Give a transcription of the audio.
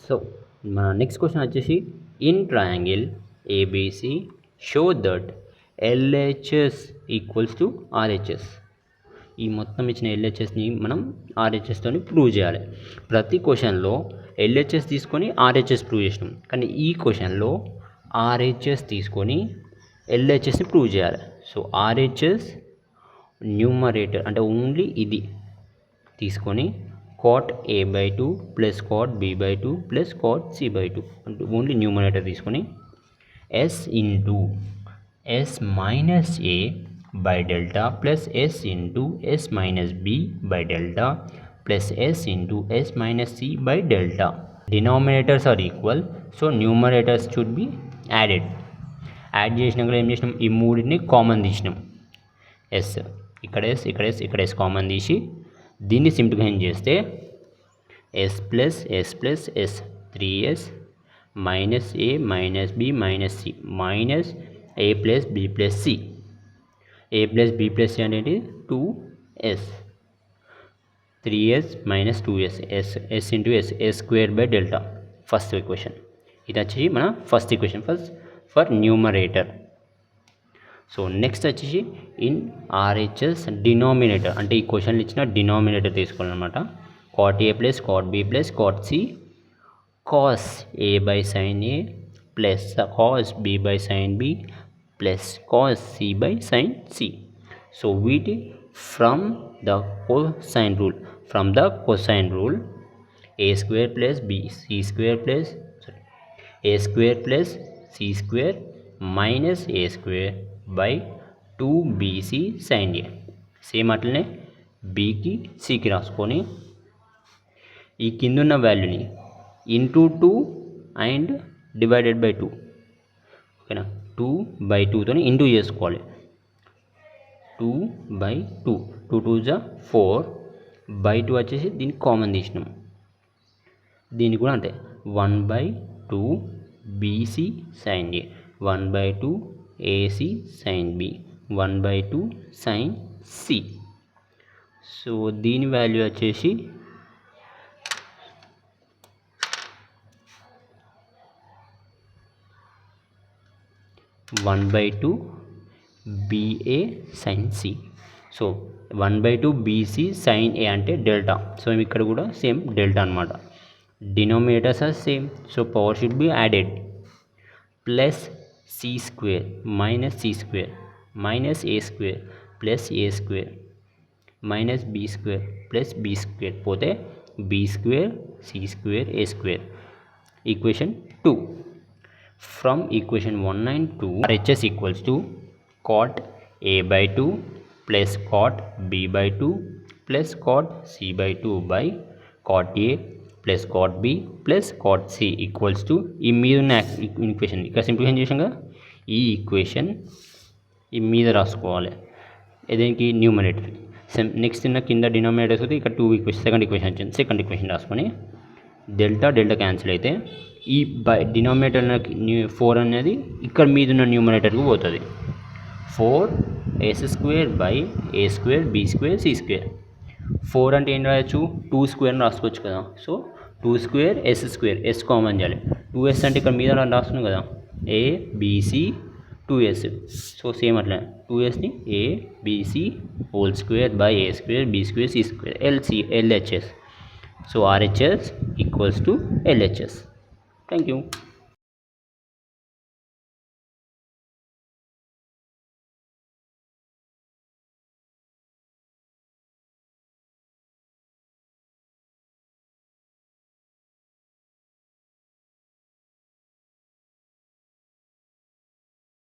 So మన next question వచ్చేసి in triangle ABC show that LHS equals to RHS. ఈ మొత్తం ఇచ్చిన ఎల్హెచ్ఎస్ని మనం ఆర్హెచ్ఎస్తో ప్రూవ్ చేయాలి. ప్రతి క్వశ్చన్లో ఎల్హెచ్ఎస్ తీసుకొని ఆర్హెచ్ఎస్ ప్రూవ్ చేసినాం, కానీ ఈ క్వశ్చన్లో ఆర్హెచ్ఎస్ తీసుకొని ఎల్హెచ్ఎస్ని ప్రూవ్ చేయాలి. సో ఆర్హెచ్ఎస్ న్యూమరేటర్ అంటే ఓన్లీ ఇది తీసుకొని cot a/2 plus cot b/2 plus cot c/2 అంటే ఓన్లీ న్యూమరేటర్ తీసుకొని s into s minus a by delta plus s into s minus b by delta plus s into s minus c by delta. Denominators are equal, so numerators should be added. Add చేసినాక ఏం చేసినాం, ఈ మూడింటిని common తీసినాం. s ఇక్కడ s ఇక్కడ s ఇక్కడ s common తీసి దీన్ని సింప్లిఫై చేస్తే s plus s plus s 3s minus a minus b minus c minus a plus b plus c. a plus b plus c అనేది 2s 3s minus 2s s into s square by delta first equation. ఇది వచ్చేసి మన first equation for numerator. So next వచ్చేసి in RHS denominator అంటే ఈ క్వశ్చన్లు ఇచ్చిన denominator తీసుకోవాలన్నమాట. cot a plus cot b plus cot c cos a by sin a plus cos b by sin b plus cos c by sin c. So వీటి from the cosine rule a square plus b c square plus a square plus c square minus a square by 2bc sin a. Same అట్లనే bకి cకి రాసుకొని ఈ కిందున్న వాల్యూని into 2 and divided by 2, ఓకేనా. 2/2తో into చేసుకోవాలి. 2/2 2 2 జా 4/2 వచ్చేసి దీనికి కామన్ తీసినాం. దీనికి కూడా అంతే 1/2 bc sin a 1/2 ac sin b 1/2 sin c. So దీని వాల్యూ వచ్చేసి 1/2 ba sin c. So 1/2 bc sin a అంటే డెల్టా. సో ఇక్కడ కూడా సేమ్ డెల్టా అనమాట. Denominators are same, so power should be added. Plus c square minus c square minus a square plus a square minus b square plus b square పోతే b square c square a square. Equation 2. From equation 1 and 2 RHS equals to cot a/2 plus cot b/2 plus cot c/2 by cot a plus cot b plus cot c equals to ఈ మీద ఉన్న equation ఇక్కడ simplify చేసాక ఈ equation ఈ మీద రాసుకోవాలి. దీనికి న్యూమరేటర్ నెక్స్ట్ కింద డినామినేటర్స్ అయితే ఇక్కడ 2 ఈక్వేషన్ సెకండ్ ఈక్వేషన్ వచ్చింది. సెకండ్ ఈక్వేషన్ రాసుకొని డెల్టా క్యాన్సిల్ అయితే ఈ డినామినేటర్ 4 అనేది ఇక్కడ మీద ఉన్న న్యూమరేటర్కి పోతుంది. 4s square by a square b square c square. 4 అంటే ఏం రాయొచ్చు, 2 స్క్వేర్ రాసుకోవచ్చు కదా. So 2 square s square s common చేయాలి. 2s అంటే ఇక్కడ మీద రాస్తున్నాం కదా a b c 2s. So same అట్లా 2sని a b c whole square by a square b square c square LHS. So RHS equals to LHS. Thank you.